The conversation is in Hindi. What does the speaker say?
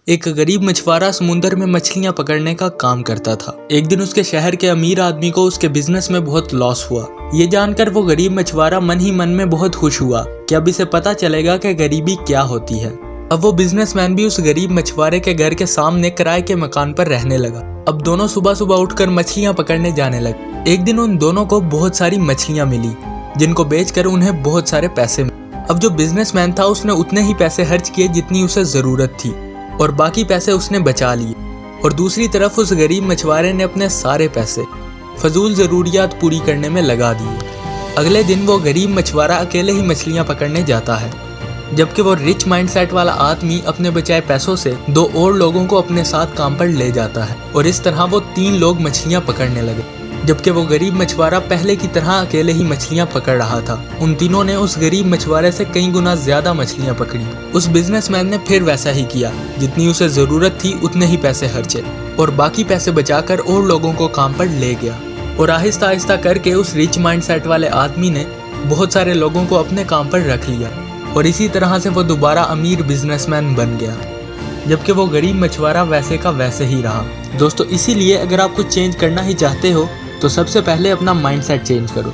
एक गरीब मछुआरा समुद्र में मछलियां पकड़ने का काम करता था। एक दिन उसके शहर के अमीर आदमी को उसके बिजनेस में बहुत लॉस हुआ। ये जानकर वो गरीब मछुआरा मन ही मन में बहुत खुश हुआ कि अब इसे पता चलेगा कि गरीबी क्या होती है। अब वो बिजनेसमैन भी उस गरीब मछुआरे के घर के सामने किराए के मकान पर रहने लगा। अब दोनों सुबह सुबह उठकर मछलियां पकड़ने जाने लगे। एक दिन उन दोनों को बहुत सारी मछलियां मिली, जिनको बेचकर उन्हें बहुत सारे पैसे मिले। अब जो बिजनेसमैन था उसने उतने ही पैसे खर्च किए जितनी उसे जरूरत थी और बाकी पैसे उसने बचा लिए। और दूसरी तरफ उस गरीब मछुआरे ने अपने सारे पैसे फजूल ज़रूरियात पूरी करने में लगा दिए। अगले दिन वो गरीब मछुआरा अकेले ही मछलियां पकड़ने जाता है, जबकि वो रिच माइंडसेट वाला आदमी अपने बचाए पैसों से 2 और लोगों को अपने साथ काम पर ले जाता है। और इस तरह वो 3 लोग मछलियां पकड़ने लगे, जबकि वो गरीब मछुआरा पहले की तरह अकेले ही मछलियां पकड़ रहा था। उन तीनों ने उस गरीब मछुआरे से कई गुना ज्यादा मछलियां पकड़ी। उस बिजनेसमैन ने फिर वैसा ही किया, जितनी उसे जरूरत थी उतने ही पैसे खर्चे और बाकी पैसे बचाकर और लोगों को काम पर ले गया। और आहिस्ता आहिस्ता करके उस रिच माइंडसेट वाले आदमी ने बहुत सारे लोगों को अपने काम पर रख लिया और इसी तरह से वो दोबारा अमीर बिजनेसमैन बन गया, जबकि वो गरीब मछुआरा वैसे का वैसे ही रहा। दोस्तों, इसीलिए अगर आप कुछ चेंज करना ही चाहते हो तो सबसे पहले अपना माइंडसेट चेंज करो।